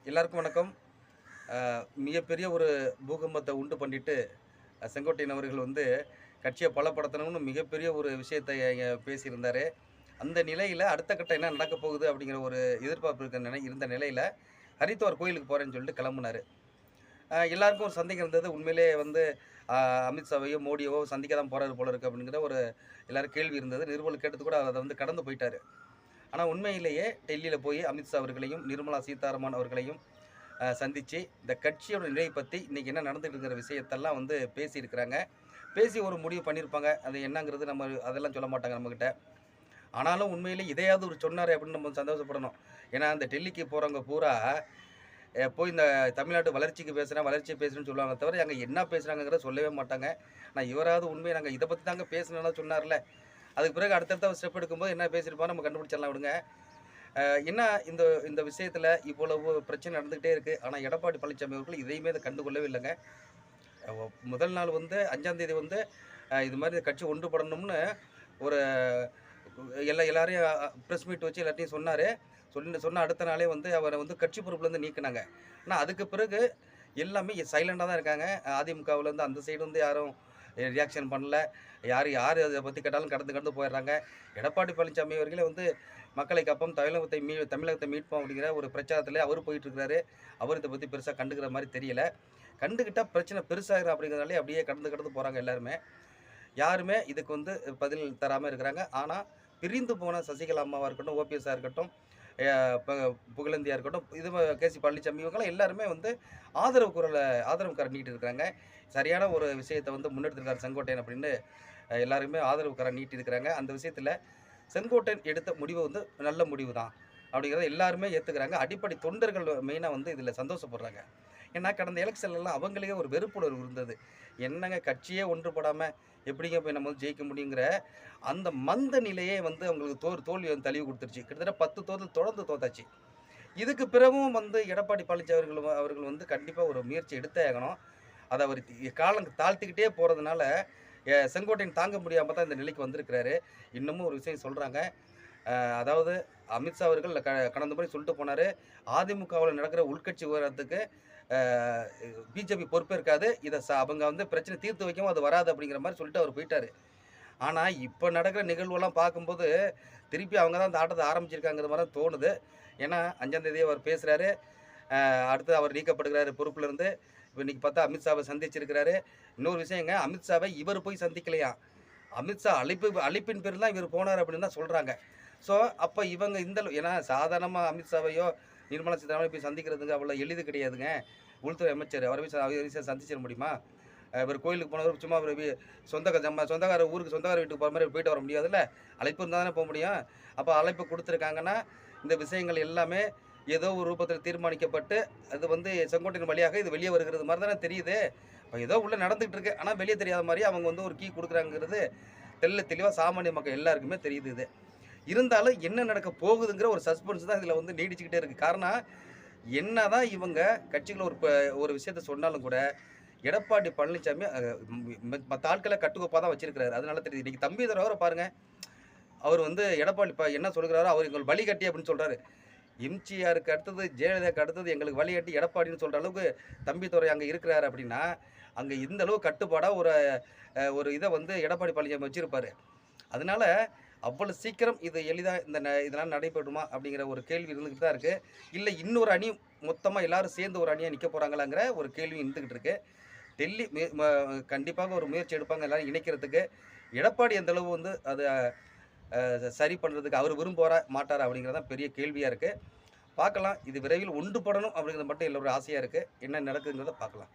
எல்லாருக்கும் வணக்கம். மிகப்பெரிய ஒரு பூகம்பத்த உண்டு பண்ணிட்டு, செங்கோட்டையன் அவர்கள் வந்து கட்சிய பலப்படுத்தணும்னு மிகப்பெரிய ஒரு விஷயத்த பேசியிருந்தாரு. அந்த நிலையில அடுத்த கட்டம் என்ன நடக்கப் போகுது அப்படிங்கிற ஒரு எதிர்பார்ப்பு இருந்த நிலையில, ஹரித்வார் கோயிலுக்கு போறேன்னு சொல்லிட்டு கிளம்புனாரு. எல்லாருக்கும் ஒரு சந்தேகம் இருந்தது. உண்மையிலேயே வந்து அ அமித்ஷாவையோ, மோடியவோ சந்திக்க தான் போறாரு போல இருக்கு அப்படிங்கிற ஒரு எல்லாரும் கேள்வி இருந்தது. நிருபர்கள் கேட்டது கூட அத வந்து கடந்து போயிட்டாரு. ஆனா உண்மையிலேயே டெல்லியில போய் அமித்ஷா அவர்களையும், நிர்மலா சீதாராமன் அவர்களையும் சந்திச்சு, இந்த கட்சியோட நிலை பத்தி இன்னைக்கு என்ன நடந்துட்டு இருக்கிற விஷயத்தெல்லாம் வந்து பேசியிருக்கிறாங்க. பேசி ஒரு முடிவு பண்ணியிருப்பாங்க. அது என்னங்கிறது நம்ம அதெல்லாம் சொல்ல மாட்டாங்க நம்மகிட்ட. ஆனாலும் உண்மையிலே இதையாவது ஒரு சொன்னாரே அப்படின்னு நம்ம சந்தோஷப்படணும். ஏன்னா, இந்த டெல்லிக்கு போறவங்க பூரா போய் இந்த தமிழ்நாட்டு வளர்ச்சிக்கு பேசுறேன், வளர்ச்சி பேசுறேன்னு சொல்லுவாங்க தவிர, அங்க என்ன பேசுறாங்கங்கிறத சொல்லவே மாட்டாங்க. ஆனா இவராவது உண்மைய நாங்க இத பத்தி தாங்க பேசணும்லாம் சொன்னார்ல. அதுக்கு பிறகு அடுத்தடுத்த ஸ்டெப் எடுக்கும்போது என்ன பேசியிருப்பாரு நம்ம கண்டுபிடிச்சிடலாம் விடுங்க. என்ன இந்த இந்த விஷயத்துல இவ்வளவு பிரச்சனை நடந்துகிட்டே இருக்கு. ஆனா எடப்பாடி பழனிசாமி அவர்கள் இதையுமே இத கண்டுகொள்ளவே இல்லங்க. முதல் நாள் வந்து 5ஆம் தேதி வந்து இது மாரி கட்சி ஒன்றுபடணும்னு ஒரு எல்லாரையும் பிரஸ் மீட் வச்சு எல்லாத்தையும் சொன்னாரு. சொன்ன அடுத்த நாளே வந்து அவர வந்து கட்சி பொறுப்புலேருந்து நீக்குனாங்க. ஆனா அதுக்கு பிறகு எல்லாமே சைலண்டா தான் இருக்காங்க. அதிமுகவுலேருந்து அந்த சைடு வந்து யாரும் ரியாக்ஷன் பண்ணல. யாரு அத பத்தி கேட்டாலும் கடந்து கடந்து போயிடுறாங்க. எடப்பாடி பழனிசாமி அவர்களே வந்து மக்களை காப்போம், தமிழகத்தை மீட்போம் அப்படிங்கிற ஒரு பிரச்சாரத்திலே அவரு போயிட்டு இருக்கிறாரு. அவரு இத பத்தி பெருசா கண்டுக்கிற மாரி தெரியல. கண்டுக்கிட்டா பிரச்சனை பெருசாயிரும் அப்படிங்கிறதுனாலே அப்படியே கடந்து கடந்து போறாங்க எல்லாருமே. யாருமே இதுக்கு வந்து பதில் தராம இருக்கிறாங்க. ஆனா, பிரிந்து போன சசிகலா அம்மாவா இருக்கட்டும், ஓபிஎஸ்ஸா இருக்கட்டும், அ ப புகழேந்தியா இருக்கட்டும், கே.சி. பழனிசாமி இவங்கலாம் எல்லாருமே வந்து ஆதரவு கரம் நீட்டி இருக்கிறாங்க. சரியான ஒரு விஷயத்த வந்து முன்னெடுத்திருக்காரு செங்கோட்டையன் அப்படின்னு எல்லாருமே ஆதரவு கரம் நீட்டி இருக்கிறாங்க. அந்த விஷயத்துல செங்கோட்டையன் எடுத்த முடிவு வந்து நல்ல முடிவு தான். அப்படிங்கிறத எல்லாருமே ஏத்துக்கிறாங்க. அடிப்படை தொண்டர்கள் மெயினா வந்து இதுல சந்தோஷப்படுறாங்க. ஏன்னா கடந்த எலக்ஷன்லலாம் அவங்களுக்கே ஒரு வெறுப்புணர்வு இருந்தது. என்னங்க கட்சியே ஒன்றுபடாம எப்படிங்க போய் நம்ம வந்து ஜெயிக்க முடியுங்கிற அந்த மந்த நிலையே வந்து அவங்களுக்கு தோல்வி வந்து தழுவி குடுத்துருச்சு. கிட்டத்தட்ட 10 தேர்தல் தொடர்ந்து தோத்தாச்சு. இதுக்கு பிறகும் வந்து எடப்பாடி பழனிசாமி அவர்கள் வந்து கண்டிப்பா ஒரு முயற்சி எடுத்தே ஆகணும். அத அவர் காலம் தாழ்த்திக்கிட்டே போறதுனால, செங்கோட்டையன் தாங்க முடியாம தான் இந்த நிலைக்கு வந்திருக்கிறாரு. இன்னமும் ஒரு விஷயம் சொல்றாங்க. அதாவது அமித்ஷா அவர்கள் கடந்த முறை சொல்லிட்டு போனாரு. அதிமுகவுல நடக்கிற உள்கட்சி விவகாரத்துக்கு அ பிஜேபி பொறுப்பேற்காது. இத அவங்க வந்து பிரச்சனை தீர்த்து வைக்கவும் அது வராது அப்படிங்கிற மாரி சொல்லிட்டு அவரு போயிட்டாரு. ஆனா, இப்ப நடக்கிற நிகழ்வெல்லாம் பார்க்கும்போது, திருப்பி அவங்க தான் இந்த ஆட்டத்த ஆரம்பிச்சிருக்காங்கிற மாரி தான் தோணுது. ஏன்னா, 5ஆம் தேதி அவர் பேசுறாரு. அடுத்து அவர் நீக்கப்படுகிறாரு பொறுப்புலருந்து. இப்ப இன்னைக்கு பார்த்தா அமித்ஷாவ சந்திச்சிருக்கிறாரு. இன்னொரு விஷயங்க, அமித்ஷாவ இவரு போய் சந்திக்கலையாம். அமித்ஷா அழைப்பின் பேரில தான் இவரு போனாரு அப்படின்னு தான் சொல்றாங்க. ஸோ, அப்ப இவங்க ஏன்னா சாதாரணமா அமித்ஷாவையோ, நிர்மலா சீதாராமனையோ போய் சந்திக்கிறதுங்க அவ்வளோ எளிது கிடையாதுங்க. உள்துறை அமைச்சர். அவர போய் ஈஸியா சந்திச்சிட முடியுமா? இவரு கோயிலுக்கு போனவரு சும்மா ஒரு நம்ம சொந்தக்கார ஊருக்கு சொந்தக்கார வீட்டுக்கு போற மாரி போயிட்டு வர முடியாதுல்ல. அழைப்பு இருந்தா தானே போ முடியும். அப்ப அழைப்பு குடுத்துருக்காங்கன்னா, இந்த விஷயங்கள் எல்லாமே ஏதோ ஒரு ரூபத்தில தீர்மானிக்கப்பட்டு, அது வந்து செங்கோட்டையின் வழியாக இது வெளிய வருகிறது மாரி தானே தெரியுது. இப்ப ஏதோ உள்ள நடந்துகிட்டு இருக்கு. ஆனா வெளிய தெரியாத மாரி அவங்க வந்து ஒரு குடுக்குறாங்கங்கிறது தெளிவா சாமானிய மக்கள் எல்லாருக்குமே தெரியுது இது. இருந்தாலும் என்ன நடக்க போகுதுங்கிற ஒரு சஸ்பென்ஸ் தான் இதுல வந்து நீடிச்சுக்கிட்டே இருக்கு. காரணம், என்னதான் இவங்க கட்சிக்குள்ள ஒரு விஷயத்த சொன்னாலும் கூட, எடப்பாடி பழனிசாமி மத்த ஆட்கள கட்டுக்கோப்பா தான் வச்சிருக்கிறாரு. அதனால தெரியுது. இன்னைக்கு தம்பி துரை பாருங்க. அவர் வந்து எடப்பாடி என்ன சொல்லுகிறாரோ, அவர் எங்கள் வழிகாட்டி அப்படின்னு சொல்றாரு. எம்ஜிஆருக்கு அடுத்தது, ஜெயலலிதாவுக்கு அடுத்தது எங்களுக்கு வழிகாட்டி எடப்பாடின்னு சொல்ற அளவுக்கு தம்பி துரை அங்க இருக்கிறாரு அப்படின்னா, அங்க இந்த அளவு கட்டுப்பாடா ஒரு இத வந்து எடப்பாடி பழனிசாமி வச்சிருப்பாரு. அதனால அவ்வளவு சீக்கிரம் இது எளிதா இதெல்லாம் நடைபெறுமா? அப்படிங்கிற ஒரு கேள்வி இருந்துகிட்டு தான் இருக்கு. இல்ல இன்னொரு அணி மொத்தமா எல்லாரும் சேர்ந்து ஒரு அணியா நிக்க போறாங்களாங்கிற ஒரு கேள்வி இருந்துகிட்டு இருக்கு. டெல்லி மே ம கண்டிப்பாக ஒரு முயற்சி எடுப்பாங்க எல்லாரும் இணைக்கிறதுக்கு. எடப்பாடி எந்த அளவு வந்து அத சரி பண்றதுக்கு அவரு விரும்புவாரா? மாட்டாரா? அப்படிங்கிறது தான் பெரிய கேள்வியா இருக்கு. பார்க்கலாம். இது விரைவில் ஒன்றுபடணும் அப்படிங்கிறது மட்டும் எல்லோருடைய ஆசையா இருக்கு. என்ன நடக்குதுங்கிறத பார்க்கலாம்.